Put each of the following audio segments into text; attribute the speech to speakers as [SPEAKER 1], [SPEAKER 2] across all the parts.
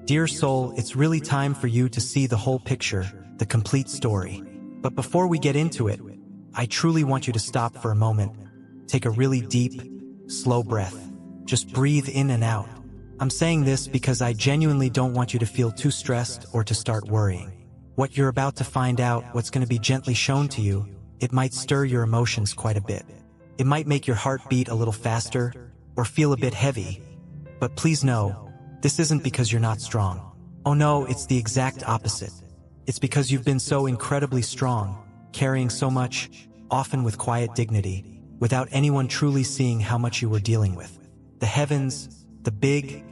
[SPEAKER 1] Dear soul, it's really time for you to see the whole picture, the complete story. But before we get into it, I truly want you to stop for a moment. Take a really deep, slow breath. Just breathe in and out. I'm saying this because I genuinely don't want you to feel too stressed or to start worrying. What you're about to find out, what's going to be gently shown to you, it might stir your emotions quite a bit. It might make your heart beat a little faster or feel a bit heavy. But please know, this isn't because you're not strong. Oh no, it's the exact opposite. It's because you've been so incredibly strong, carrying so much, often with quiet dignity, without anyone truly seeing how much you were dealing with. The heavens, the big,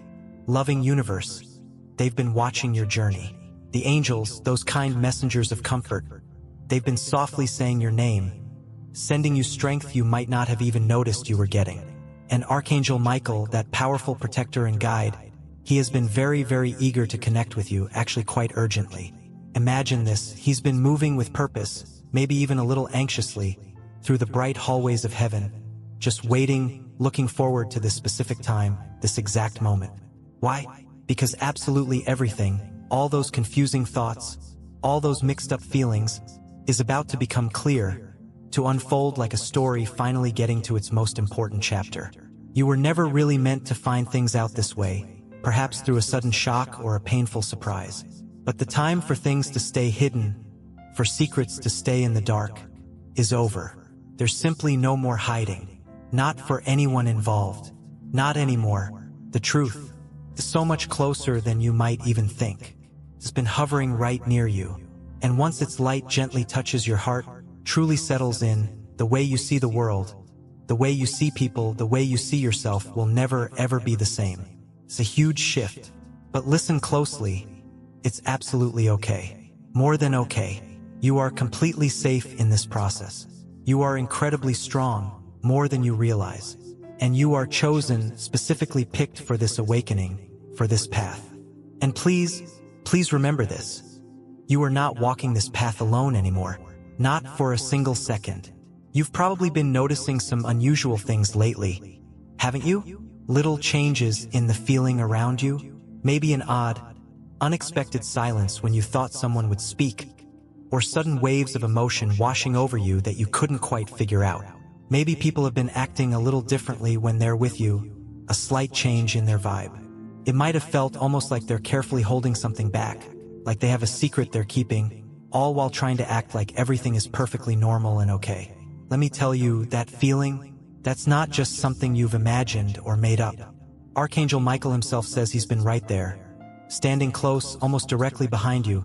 [SPEAKER 1] loving universe, they've been watching your journey. The angels, those kind messengers of comfort, they've been softly saying your name, sending you strength you might not have even noticed you were getting. And Archangel Michael, that powerful protector and guide, he has been very, very eager to connect with you, actually quite urgently. Imagine this, he's been moving with purpose, maybe even a little anxiously, through the bright hallways of heaven, just waiting, looking forward to this specific time, this exact moment. Why? Because absolutely everything, all those confusing thoughts, all those mixed up feelings, is about to become clear, to unfold like a story finally getting to its most important chapter. You were never really meant to find things out this way, perhaps through a sudden shock or a painful surprise. But the time for things to stay hidden, for secrets to stay in the dark, is over. There's simply no more hiding. Not for anyone involved. Not anymore. The truth is so much closer than you might even think. It's been hovering right near you. And once its light gently touches your heart, truly settles in, the way you see the world, the way you see people, the way you see yourself will never ever be the same. It's a huge shift. But listen closely. It's absolutely okay. More than okay. You are completely safe in this process. You are incredibly strong, more than you realize. And you are chosen, specifically picked for this awakening, for this path. And please remember this. You are not walking this path alone anymore. Not for a single second. You've probably been noticing some unusual things lately, haven't you? Little changes in the feeling around you. Maybe an odd, unexpected silence when you thought someone would speak, or sudden waves of emotion washing over you that you couldn't quite figure out. Maybe people have been acting a little differently when they're with you, a slight change in their vibe. It might have felt almost like they're carefully holding something back, like they have a secret they're keeping, all while trying to act like everything is perfectly normal and okay. Let me tell you, that feeling, that's not just something you've imagined or made up. Archangel Michael himself says he's been right there, standing close, almost directly behind you,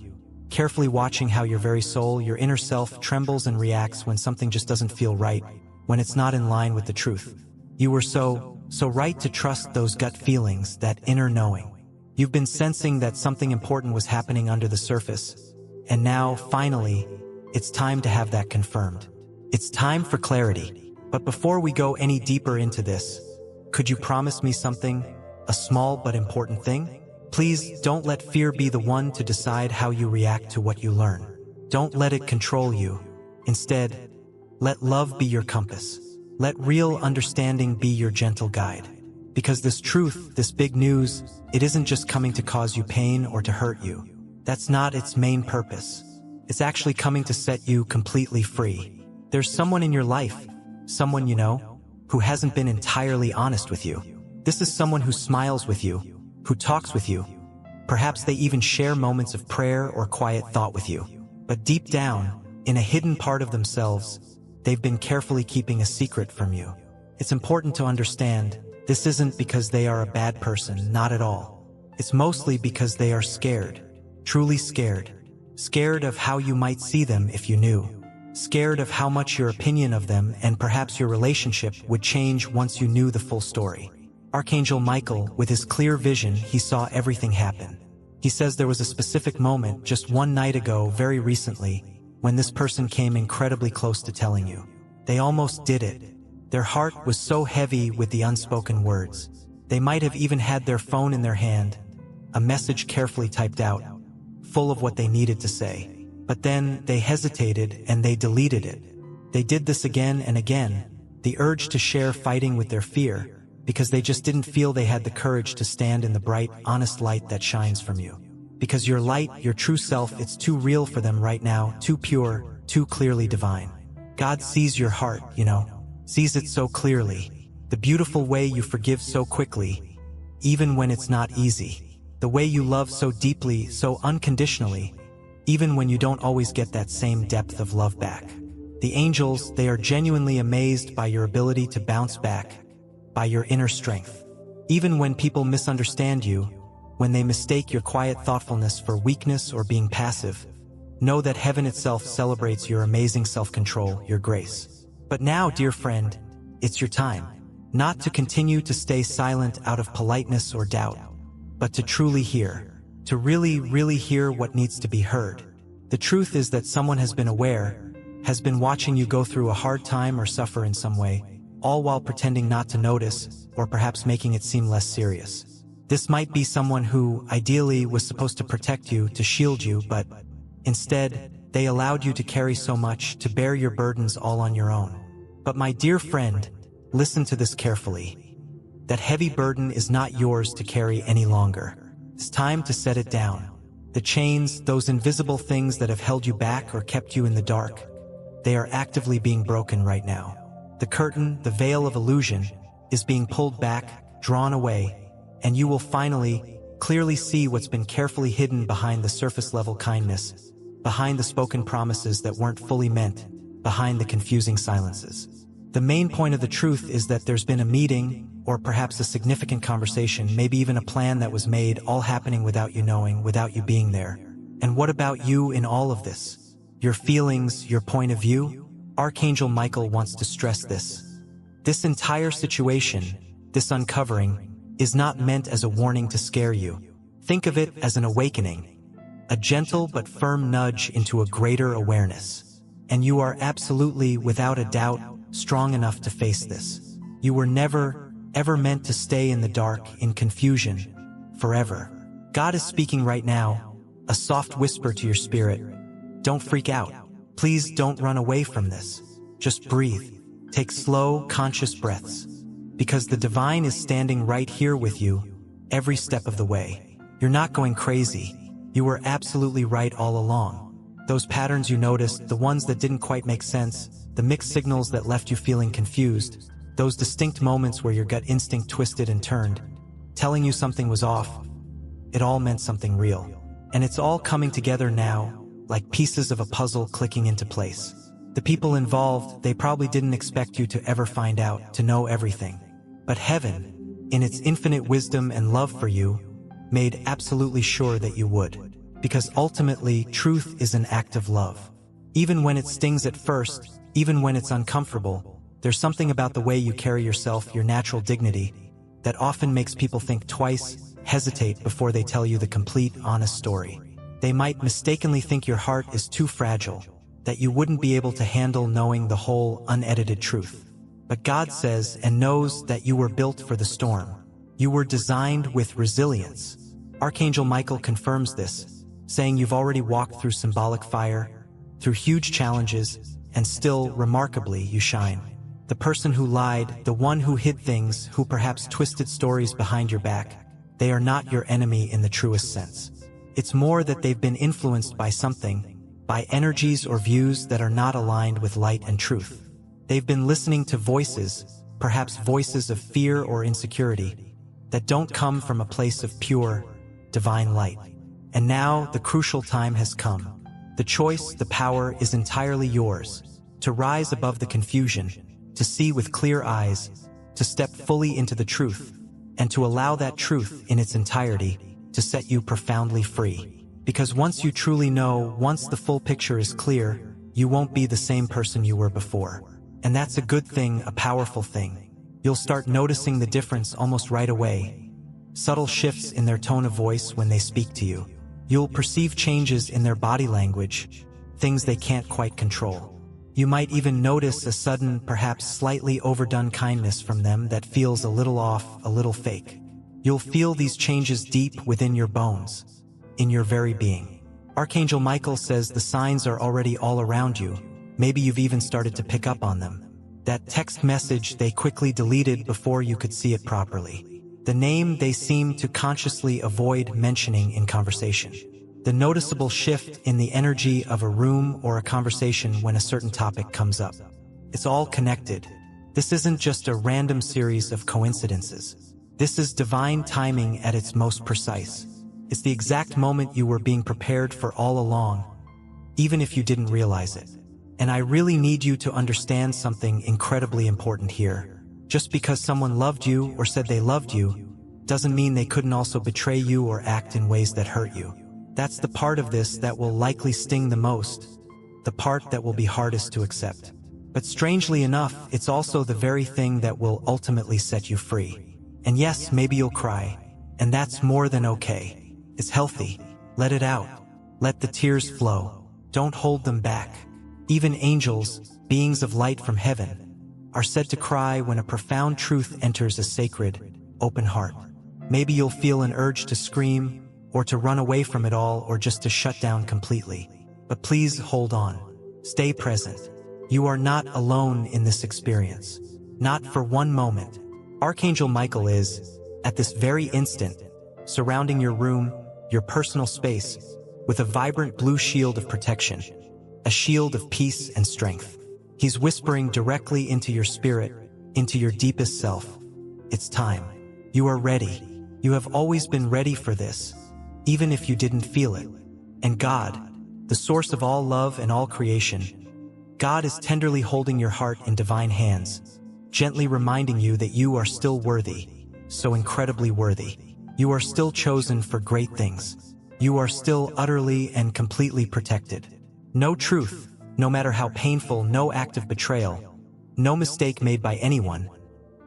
[SPEAKER 1] carefully watching how your very soul, your inner self, trembles and reacts when something just doesn't feel right, when it's not in line with the truth. You were so right to trust those gut feelings, that inner knowing. You've been sensing that something important was happening under the surface, and now, finally, it's time to have that confirmed. It's time for clarity. But before we go any deeper into this, could you promise me something, a small but important thing? Please don't let fear be the one to decide how you react to what you learn. Don't let it control you. Instead, let love be your compass. Let real understanding be your gentle guide. Because this truth, this big news, it isn't just coming to cause you pain or to hurt you. That's not its main purpose. It's actually coming to set you completely free. There's someone in your life, someone you know, who hasn't been entirely honest with you. This is someone who smiles with you, who talks with you. Perhaps they even share moments of prayer or quiet thought with you. But deep down, in a hidden part of themselves, they've been carefully keeping a secret from you. It's important to understand, this isn't because they are a bad person, not at all. It's mostly because they are scared, truly scared. Scared of how you might see them if you knew. Scared of how much your opinion of them and perhaps your relationship would change once you knew the full story. Archangel Michael, with his clear vision, he saw everything happen. He says there was a specific moment just one night ago, very recently, when this person came incredibly close to telling you. They almost did it. Their heart was so heavy with the unspoken words. They might have even had their phone in their hand, a message carefully typed out, full of what they needed to say. But then they hesitated and they deleted it. They did this again and again, the urge to share fighting with their fear, because they just didn't feel they had the courage to stand in the bright, honest light that shines from you. Because your light, your true self, it's too real for them right now, too pure, too clearly divine. God sees your heart, sees it so clearly. The beautiful way you forgive so quickly, even when it's not easy. The way you love so deeply, so unconditionally, even when you don't always get that same depth of love back. The angels, they are genuinely amazed by your ability to bounce back, by your inner strength. Even when people misunderstand you, when they mistake your quiet thoughtfulness for weakness or being passive, know that heaven itself celebrates your amazing self-control, your grace. But now, dear friend, it's your time. Not to continue to stay silent out of politeness or doubt, but to truly hear. To really, really hear what needs to be heard. The truth is that someone has been aware, has been watching you go through a hard time or suffer in some way, all while pretending not to notice, or perhaps making it seem less serious. This might be someone who, ideally, was supposed to protect you, to shield you, but instead, they allowed you to carry so much, to bear your burdens all on your own. But my dear friend, listen to this carefully. That heavy burden is not yours to carry any longer. It's time to set it down. The chains, those invisible things that have held you back or kept you in the dark, they are actively being broken right now. The curtain, the veil of illusion, is being pulled back, drawn away, and you will finally, clearly see what's been carefully hidden behind the surface-level kindness, behind the spoken promises that weren't fully meant, behind the confusing silences. The main point of the truth is that there's been a meeting, or perhaps a significant conversation, maybe even a plan that was made, all happening without you knowing, without you being there. And what about you in all of this? Your feelings, your point of view? Archangel Michael wants to stress this. This entire situation, this uncovering, is not meant as a warning to scare you. Think of it as an awakening, a gentle but firm nudge into a greater awareness. And you are absolutely, without a doubt, strong enough to face this. You were never, ever meant to stay in the dark, in confusion, forever. God is speaking right now, a soft whisper to your spirit. Don't freak out. Please don't run away from this. Just breathe. Take slow, conscious breaths. Because the divine is standing right here with you, every step of the way. You're not going crazy. You were absolutely right all along. Those patterns you noticed, the ones that didn't quite make sense, the mixed signals that left you feeling confused, those distinct moments where your gut instinct twisted and turned, telling you something was off, it all meant something real. And it's all coming together now, like pieces of a puzzle clicking into place. The people involved, they probably didn't expect you to ever find out, to know everything. But heaven, in its infinite wisdom and love for you, made absolutely sure that you would. Because ultimately, truth is an act of love. Even when it stings at first, even when it's uncomfortable, there's something about the way you carry yourself, your natural dignity, that often makes people think twice, hesitate before they tell you the complete, honest story. They might mistakenly think your heart is too fragile, that you wouldn't be able to handle knowing the whole, unedited truth. But God says and knows that you were built for the storm. You were designed with resilience. Archangel Michael confirms this, saying you've already walked through symbolic fire, through huge challenges, and still, remarkably, you shine. The person who lied, the one who hid things, who perhaps twisted stories behind your back, they are not your enemy in the truest sense. It's more that they've been influenced by something, by energies or views that are not aligned with light and truth. They've been listening to voices, perhaps voices of fear or insecurity, that don't come from a place of pure, divine light. And now, the crucial time has come. The choice, the power is entirely yours, to rise above the confusion, to see with clear eyes, to step fully into the truth, and to allow that truth in its entirety to set you profoundly free. Because once you truly know, once the full picture is clear, you won't be the same person you were before. And that's a good thing, a powerful thing. You'll start noticing the difference almost right away. Subtle shifts in their tone of voice when they speak to you. You'll perceive changes in their body language, things they can't quite control. You might even notice a sudden, perhaps slightly overdone kindness from them that feels a little off, a little fake. You'll feel these changes deep within your bones, in your very being. Archangel Michael says the signs are already all around you. Maybe you've even started to pick up on them. That text message they quickly deleted before you could see it properly. The name they seem to consciously avoid mentioning in conversation. The noticeable shift in the energy of a room or a conversation when a certain topic comes up. It's all connected. This isn't just a random series of coincidences. This is divine timing at its most precise. It's the exact moment you were being prepared for all along, even if you didn't realize it. And I really need you to understand something incredibly important here. Just because someone loved you or said they loved you, doesn't mean they couldn't also betray you or act in ways that hurt you. That's the part of this that will likely sting the most, the part that will be hardest to accept. But strangely enough, it's also the very thing that will ultimately set you free. And yes, maybe you'll cry, and that's more than okay. It's healthy. Let it out. Let the tears flow. Don't hold them back. Even angels, beings of light from heaven, are said to cry when a profound truth enters a sacred, open heart. Maybe you'll feel an urge to scream, or to run away from it all, or just to shut down completely. But please hold on. Stay present. You are not alone in this experience. Not for one moment. Archangel Michael is, at this very instant, surrounding your room, your personal space, with a vibrant blue shield of protection, a shield of peace and strength. He's whispering directly into your spirit, into your deepest self. It's time. You are ready. You have always been ready for this, even if you didn't feel it. And God, the source of all love and all creation, God is tenderly holding your heart in divine hands, gently reminding you that you are still worthy, so incredibly worthy. You are still chosen for great things. You are still utterly and completely protected. No truth, no matter how painful, no act of betrayal, no mistake made by anyone,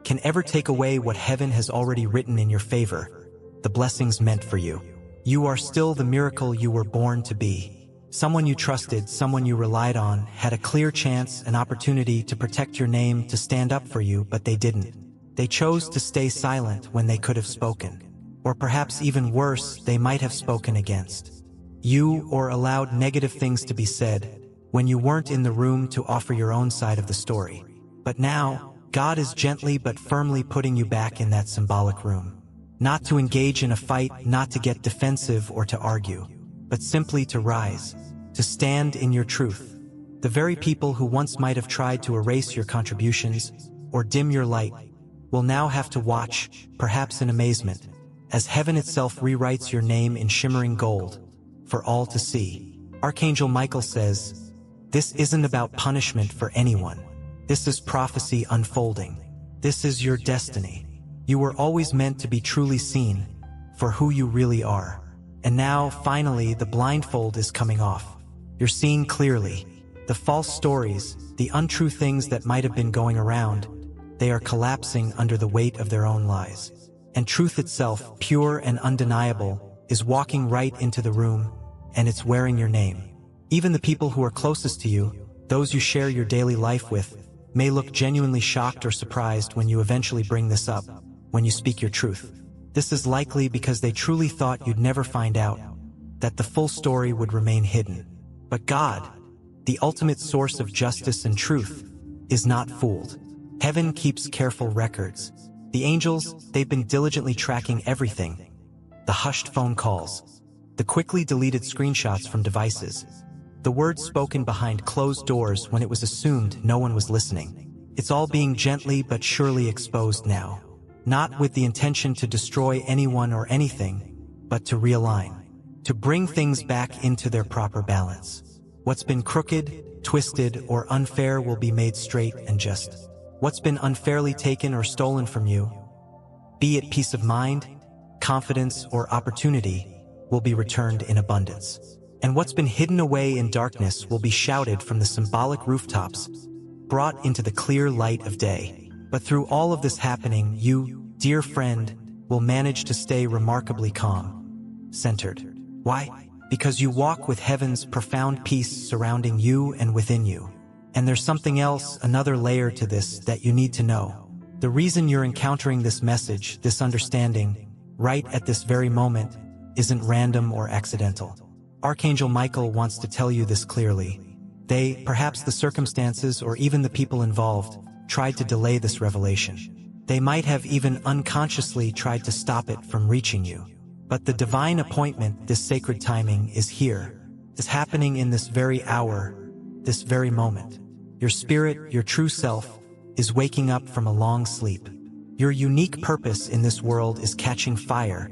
[SPEAKER 1] can ever take away what heaven has already written in your favor, the blessings meant for you. You are still the miracle you were born to be. Someone you trusted, someone you relied on, had a clear chance, an opportunity to protect your name, to stand up for you, but they didn't. They chose to stay silent when they could have spoken. Or perhaps even worse, they might have spoken against you, or allowed negative things to be said when you weren't in the room to offer your own side of the story. But now, God is gently but firmly putting you back in that symbolic room. Not to engage in a fight, not to get defensive or to argue, but simply to rise, to stand in your truth. The very people who once might have tried to erase your contributions or dim your light will now have to watch, perhaps in amazement, as heaven itself rewrites your name in shimmering gold for all to see. Archangel Michael says, this isn't about punishment for anyone. This is prophecy unfolding. This is your destiny. You were always meant to be truly seen for who you really are. And now, finally, the blindfold is coming off. You're seeing clearly. The false stories, the untrue things that might have been going around, they are collapsing under the weight of their own lies. And truth itself, pure and undeniable, is walking right into the room, and it's wearing your name. Even the people who are closest to you, those you share your daily life with, may look genuinely shocked or surprised when you eventually bring this up, when you speak your truth. This is likely because they truly thought you'd never find out, that the full story would remain hidden. But God, the ultimate source of justice and truth, is not fooled. Heaven keeps careful records. The angels, they've been diligently tracking everything. The hushed phone calls, the quickly deleted screenshots from devices, the words spoken behind closed doors when it was assumed no one was listening. It's all being gently but surely exposed now. Not with the intention to destroy anyone or anything, but to realign, to bring things back into their proper balance. What's been crooked, twisted, or unfair will be made straight and just. What's been unfairly taken or stolen from you, be it peace of mind, confidence, or opportunity, will be returned in abundance. And what's been hidden away in darkness will be shouted from the symbolic rooftops, brought into the clear light of day. But through all of this happening, you, dear friend, will manage to stay remarkably calm, centered. Why? Because you walk with heaven's profound peace surrounding you and within you. And there's something else, another layer to this that you need to know. The reason you're encountering this message, this understanding, right at this very moment, isn't random or accidental. Archangel Michael wants to tell you this clearly. They, perhaps the circumstances or even the people involved, tried to delay this revelation. They might have even unconsciously tried to stop it from reaching you. But the divine appointment, this sacred timing, is here. It's happening in this very hour, this very moment. Your spirit, your true self, is waking up from a long sleep. Your unique purpose in this world is catching fire,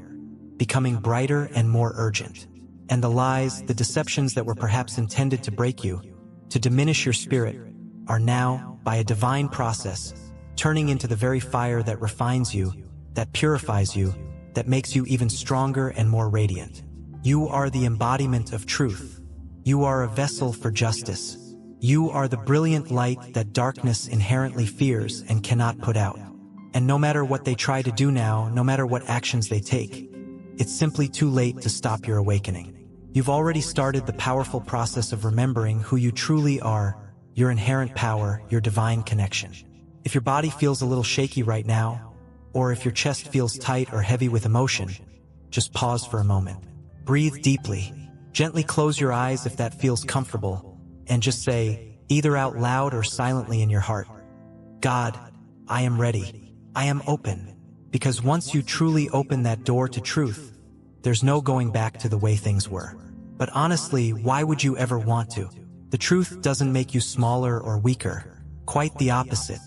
[SPEAKER 1] becoming brighter and more urgent. And the lies, the deceptions that were perhaps intended to break you, to diminish your spirit, are now, by a divine process, turning into the very fire that refines you, that purifies you, that makes you even stronger and more radiant. You are the embodiment of truth. You are a vessel for justice. You are the brilliant light that darkness inherently fears and cannot put out. And no matter what they try to do now, no matter what actions they take, it's simply too late to stop your awakening. You've already started the powerful process of remembering who you truly are, your inherent power, your divine connection. If your body feels a little shaky right now, or if your chest feels tight or heavy with emotion, just pause for a moment. Breathe deeply. Gently close your eyes if that feels comfortable, and just say, either out loud or silently in your heart, God, I am ready. I am open. Because once you truly open that door to truth, there's no going back to the way things were. But honestly, why would you ever want to? The truth doesn't make you smaller or weaker. Quite the opposite.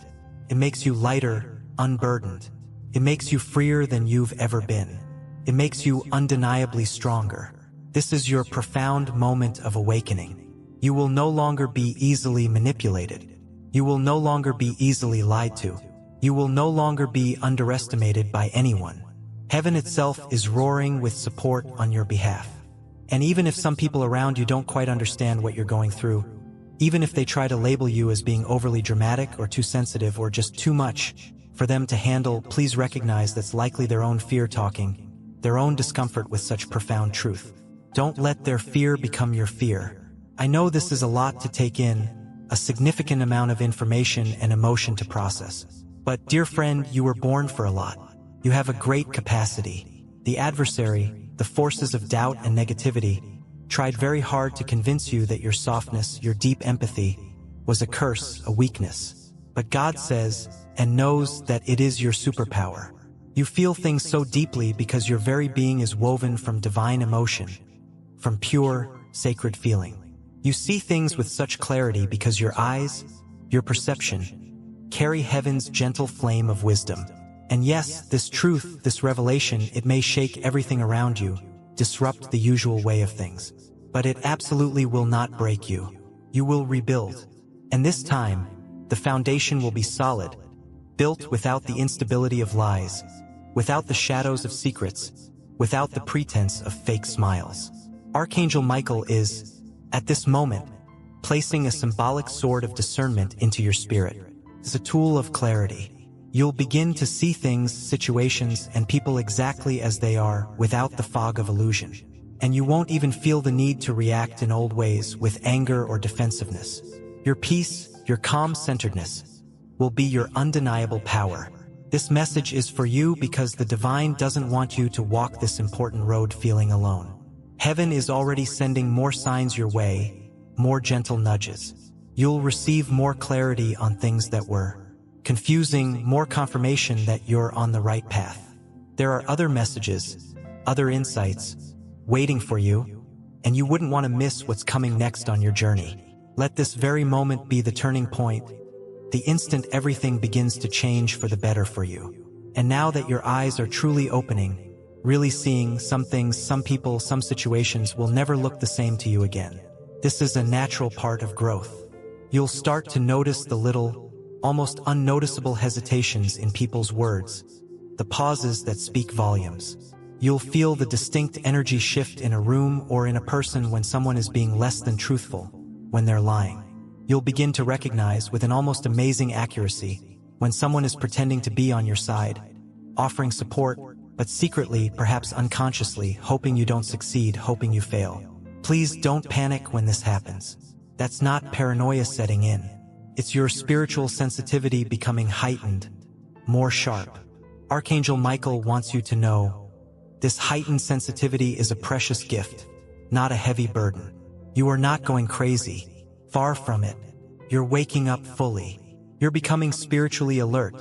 [SPEAKER 1] It makes you lighter, unburdened. It makes you freer than you've ever been. It makes you undeniably stronger. This is your profound moment of awakening. You will no longer be easily manipulated. You will no longer be easily lied to. You will no longer be underestimated by anyone. Heaven itself is roaring with support on your behalf. And even if some people around you don't quite understand what you're going through, even if they try to label you as being overly dramatic or too sensitive or just too much for them to handle, please recognize that's likely their own fear talking, their own discomfort with such profound truth. Don't let their fear become your fear. I know this is a lot to take in, a significant amount of information and emotion to process. But, dear friend, you were born for a lot. You have a great capacity. The adversary, the forces of doubt and negativity, tried very hard to convince you that your softness, your deep empathy, was a curse, a weakness. But God says and knows that it is your superpower. You feel things so deeply because your very being is woven from divine emotion, from pure, sacred feeling. You see things with such clarity because your eyes, your perception, carry heaven's gentle flame of wisdom. And yes, this truth, this revelation, it may shake everything around you, disrupt the usual way of things. But it absolutely will not break you. You will rebuild. And this time, the foundation will be solid, built without the instability of lies, without the shadows of secrets, without the pretense of fake smiles. Archangel Michael is, at this moment, placing a symbolic sword of discernment into your spirit. It's a tool of clarity. You'll begin to see things, situations, and people exactly as they are, without the fog of illusion. And you won't even feel the need to react in old ways with anger or defensiveness. Your peace, your calm centeredness, will be your undeniable power. This message is for you because the divine doesn't want you to walk this important road feeling alone. Heaven is already sending more signs your way, more gentle nudges. You'll receive more clarity on things that were confusing, more confirmation that you're on the right path. There are other messages, other insights, waiting for you, and you wouldn't want to miss what's coming next on your journey. Let this very moment be the turning point, the instant everything begins to change for the better for you. And now that your eyes are truly opening, really seeing, some things, some people, some situations will never look the same to you again. This is a natural part of growth. You'll start to notice the little, almost unnoticeable hesitations in people's words, the pauses that speak volumes. You'll feel the distinct energy shift in a room or in a person when someone is being less than truthful, when they're lying. You'll begin to recognize with an almost amazing accuracy when someone is pretending to be on your side, offering support, but secretly, perhaps unconsciously, hoping you don't succeed, hoping you fail. Please don't panic when this happens. That's not paranoia setting in. It's your spiritual sensitivity becoming heightened, more sharp. Archangel Michael wants you to know this heightened sensitivity is a precious gift, not a heavy burden. You are not going crazy. Far from it. You're waking up fully. You're becoming spiritually alert,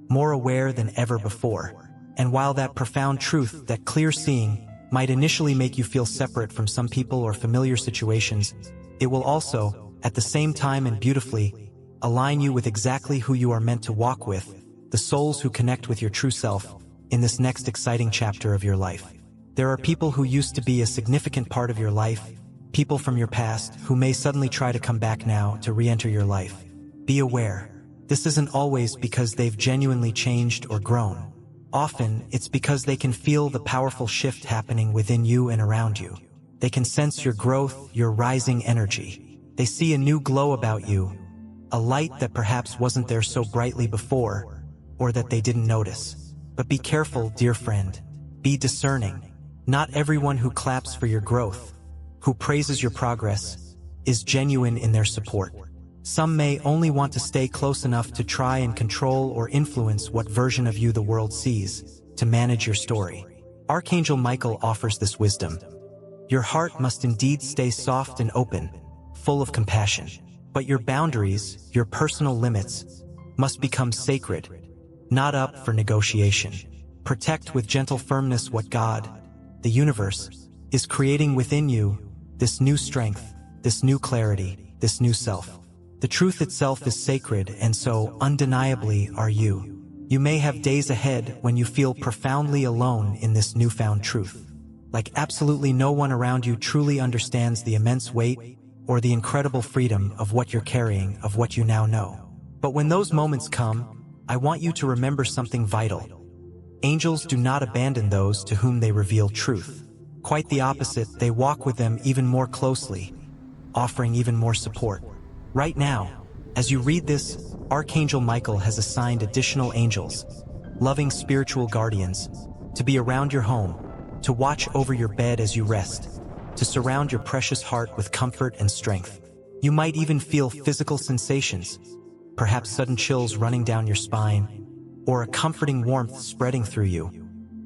[SPEAKER 1] more aware than ever before. And while that profound truth, that clear seeing, might initially make you feel separate from some people or familiar situations, it will also, at the same time and beautifully, align you with exactly who you are meant to walk with, the souls who connect with your true self, in this next exciting chapter of your life. There are people who used to be a significant part of your life, people from your past who may suddenly try to come back now to re-enter your life. Be aware, this isn't always because they've genuinely changed or grown. Often, it's because they can feel the powerful shift happening within you and around you. They can sense your growth, your rising energy. They see a new glow about you, a light that perhaps wasn't there so brightly before, or that they didn't notice. But be careful, dear friend. Be discerning. Not everyone who claps for your growth, who praises your progress, is genuine in their support. Some may only want to stay close enough to try and control or influence what version of you the world sees, to manage your story. Archangel Michael offers this wisdom. Your heart must indeed stay soft and open, full of compassion. But your boundaries, your personal limits, must become sacred, not up for negotiation. Protect with gentle firmness what God, the universe, is creating within you, this new strength, this new clarity, this new self. The truth itself is sacred, and so undeniably are you. You may have days ahead when you feel profoundly alone in this newfound truth. Like absolutely no one around you truly understands the immense weight or the incredible freedom of what you're carrying, of what you now know. But when those moments come, I want you to remember something vital. Angels do not abandon those to whom they reveal truth. Quite the opposite, they walk with them even more closely, offering even more support. Right now, as you read this, Archangel Michael has assigned additional angels, loving spiritual guardians, to be around your home, to watch over your bed as you rest, to surround your precious heart with comfort and strength. You might even feel physical sensations, perhaps sudden chills running down your spine, or a comforting warmth spreading through you,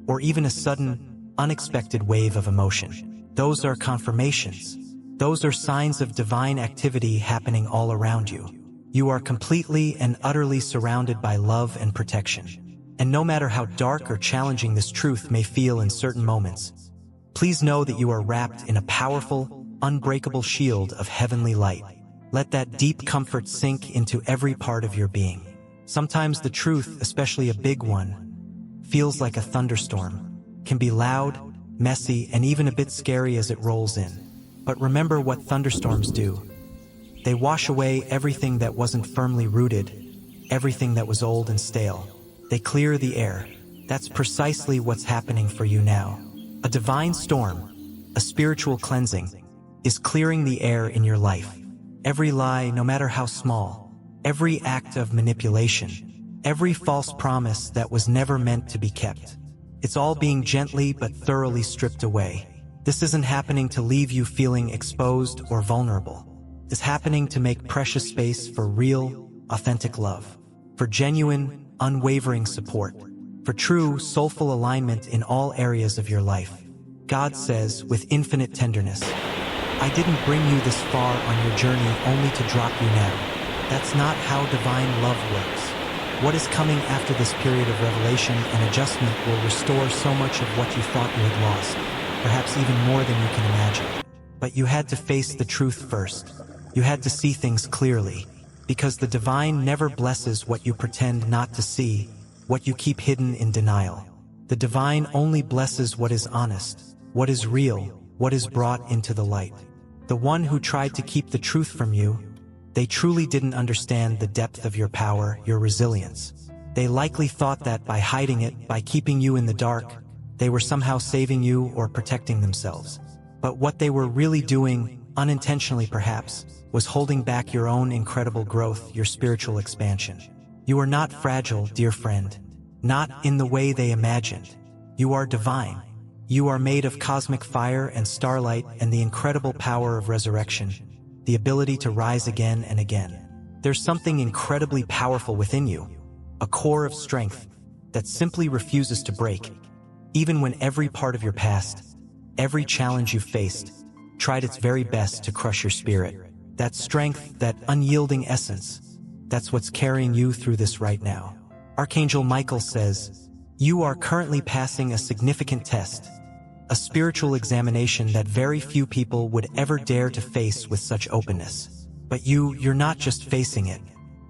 [SPEAKER 1] or even a sudden, unexpected wave of emotion. Those are confirmations. Those are signs of divine activity happening all around you. You are completely and utterly surrounded by love and protection. And no matter how dark or challenging this truth may feel in certain moments, please know that you are wrapped in a powerful, unbreakable shield of heavenly light. Let that deep comfort sink into every part of your being. Sometimes the truth, especially a big one, feels like a thunderstorm, can be loud, messy, and even a bit scary as it rolls in. But remember what thunderstorms do. They wash away everything that wasn't firmly rooted, everything that was old and stale. They clear the air. That's precisely what's happening for you now. A divine storm, a spiritual cleansing, is clearing the air in your life. Every lie, no matter how small, every act of manipulation, every false promise that was never meant to be kept, it's all being gently but thoroughly stripped away. This isn't happening to leave you feeling exposed or vulnerable. It's happening to make precious space for real, authentic love, for genuine, unwavering support, for true, soulful alignment in all areas of your life. God says, with infinite tenderness, I didn't bring you this far on your journey only to drop you now. That's not how divine love works. What is coming after this period of revelation and adjustment will restore so much of what you thought you had lost, perhaps even more than you can imagine. But you had to face the truth first. You had to see things clearly, because the divine never blesses what you pretend not to see, what you keep hidden in denial. The divine only blesses what is honest, what is real, what is brought into the light. The one who tried to keep the truth from you, they truly didn't understand the depth of your power, your resilience. They likely thought that by hiding it, by keeping you in the dark, they were somehow saving you or protecting themselves. But what they were really doing, unintentionally perhaps, was holding back your own incredible growth, your spiritual expansion. You are not fragile, dear friend. Not in the way they imagined. You are divine. You are made of cosmic fire and starlight and the incredible power of resurrection, the ability to rise again and again. There's something incredibly powerful within you, a core of strength that simply refuses to break, even when every part of your past, every challenge you faced, tried its very best to crush your spirit. That strength, that unyielding essence, that's what's carrying you through this right now. Archangel Michael says, "You are currently passing a significant test, a spiritual examination that very few people would ever dare to face with such openness. But you're not just facing it.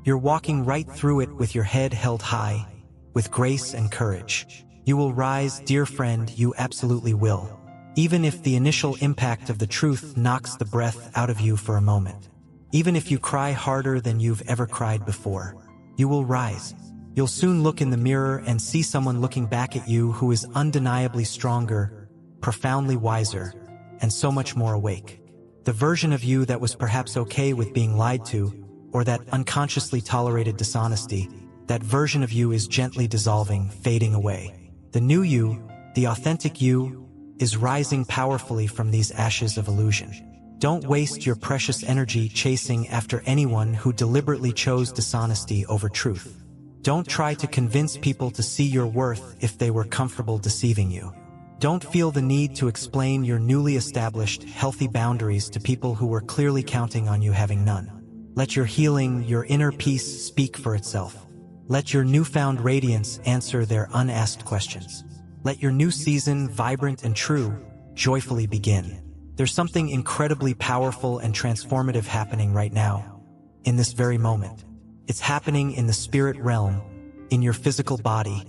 [SPEAKER 1] You're walking right through it with your head held high, with grace and courage. You will rise, dear friend, you absolutely will. Even if the initial impact of the truth knocks the breath out of you for a moment. Even if you cry harder than you've ever cried before, you will rise. You'll soon look in the mirror and see someone looking back at you who is undeniably stronger, profoundly wiser, and so much more awake. The version of you that was perhaps okay with being lied to, or that unconsciously tolerated dishonesty, that version of you is gently dissolving, fading away. The new you, the authentic you, is rising powerfully from these ashes of illusion. Don't waste your precious energy chasing after anyone who deliberately chose dishonesty over truth. Don't try to convince people to see your worth if they were comfortable deceiving you. Don't feel the need to explain your newly established, healthy boundaries to people who were clearly counting on you having none. Let your healing, your inner peace speak for itself. Let your newfound radiance answer their unasked questions. Let your new season, vibrant and true, joyfully begin. There's something incredibly powerful and transformative happening right now, in this very moment. It's happening in the spirit realm, in your physical body,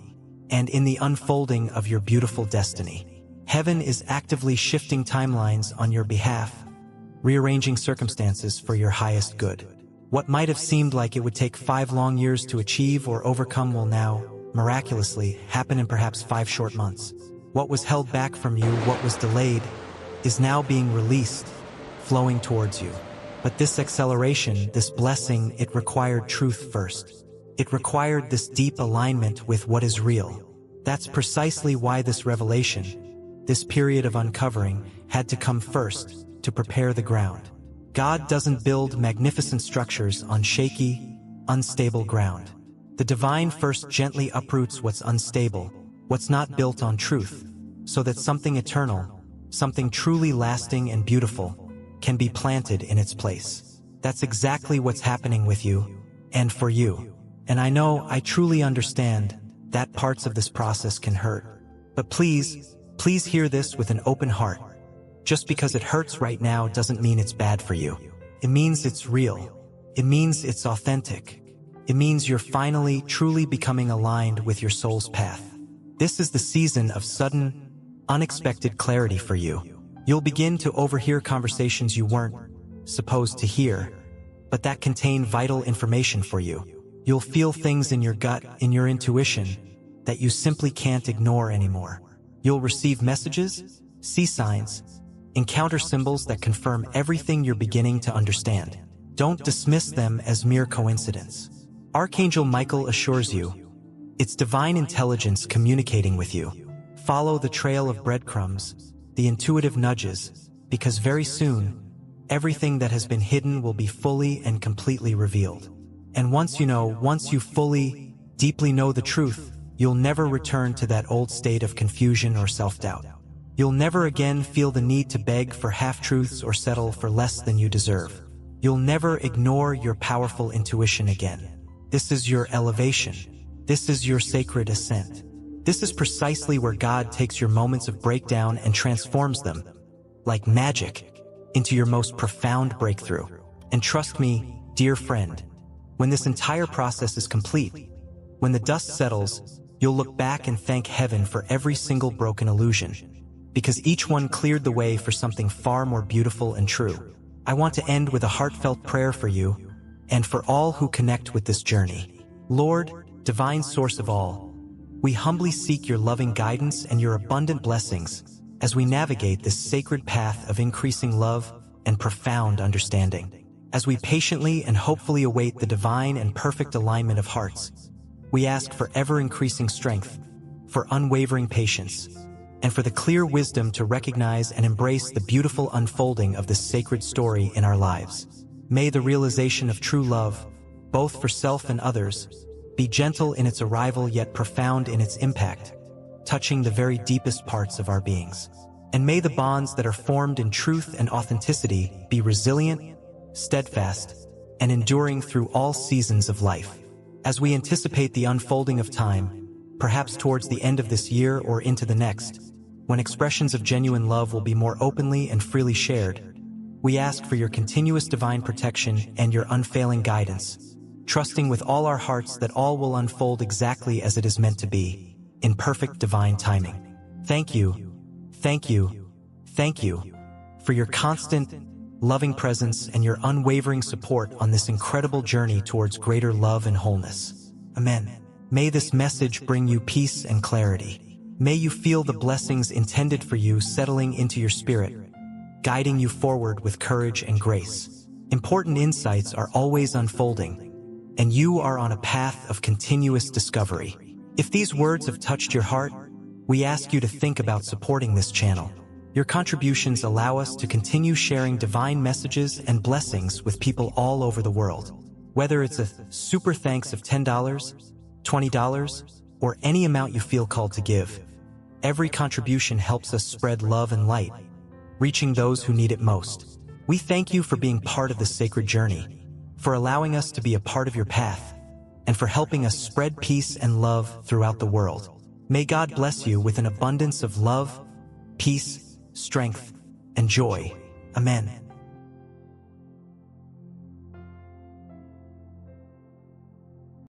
[SPEAKER 1] and in the unfolding of your beautiful destiny. Heaven is actively shifting timelines on your behalf, rearranging circumstances for your highest good. What might have seemed like it would take 5 long years to achieve or overcome will now, miraculously, happen in perhaps 5 short months. What was held back from you, what was delayed, is now being released, flowing towards you. But this acceleration, this blessing, it required truth first. It required this deep alignment with what is real. That's precisely why this revelation, this period of uncovering, had to come first, to prepare the ground. God doesn't build magnificent structures on shaky, unstable ground. The divine first gently uproots what's unstable, what's not built on truth, so that something eternal, something truly lasting and beautiful, can be planted in its place. That's exactly what's happening with you, and for you. And I know, I truly understand, that parts of this process can hurt. But please hear this with an open heart. Just because it hurts right now doesn't mean it's bad for you. It means it's real. It means it's authentic. It means you're finally, truly becoming aligned with your soul's path. This is the season of sudden, unexpected clarity for you. You'll begin to overhear conversations you weren't supposed to hear, but that contain vital information for you. You'll feel things in your gut, in your intuition, that you simply can't ignore anymore. You'll receive messages, see signs, encounter symbols that confirm everything you're beginning to understand. Don't dismiss them as mere coincidence. Archangel Michael assures you, it's divine intelligence communicating with you. Follow the trail of breadcrumbs, the intuitive nudges, because very soon, everything that has been hidden will be fully and completely revealed. And once you fully, deeply know the truth, you'll never return to that old state of confusion or self-doubt. You'll never again feel the need to beg for half-truths or settle for less than you deserve. You'll never ignore your powerful intuition again. This is your elevation. This is your sacred ascent. This is precisely where God takes your moments of breakdown and transforms them, like magic, into your most profound breakthrough. And trust me, dear friend, when this entire process is complete, when the dust settles, you'll look back and thank heaven for every single broken illusion, because each one cleared the way for something far more beautiful and true. I want to end with a heartfelt prayer for you, and for all who connect with this journey. Lord, divine source of all, we humbly seek your loving guidance and your abundant blessings as we navigate this sacred path of increasing love and profound understanding. As we patiently and hopefully await the divine and perfect alignment of hearts, we ask for ever-increasing strength, for unwavering patience, and for the clear wisdom to recognize and embrace the beautiful unfolding of this sacred story in our lives. May the realization of true love, both for self and others, be gentle in its arrival yet profound in its impact, touching the very deepest parts of our beings. And may the bonds that are formed in truth and authenticity be resilient, steadfast, and enduring through all seasons of life. As we anticipate the unfolding of time, perhaps towards the end of this year or into the next, when expressions of genuine love will be more openly and freely shared, we ask for your continuous divine protection and your unfailing guidance, trusting with all our hearts that all will unfold exactly as it is meant to be, in perfect divine timing. Thank you, thank you, thank you for your constant, loving presence and your unwavering support on this incredible journey towards greater love and wholeness. Amen. May this message bring you peace and clarity. May you feel the blessings intended for you settling into your spirit, guiding you forward with courage and grace. Important insights are always unfolding, and you are on a path of continuous discovery. If these words have touched your heart, we ask you to think about supporting this channel. Your contributions allow us to continue sharing divine messages and blessings with people all over the world. Whether it's a super thanks of $10, $20, or any amount you feel called to give, every contribution helps us spread love and light, reaching those who need it most. We thank you for being part of this sacred journey, for allowing us to be a part of your path, and for helping us spread peace and love throughout the world. May God bless you with an abundance of love, peace, strength, and joy. Amen.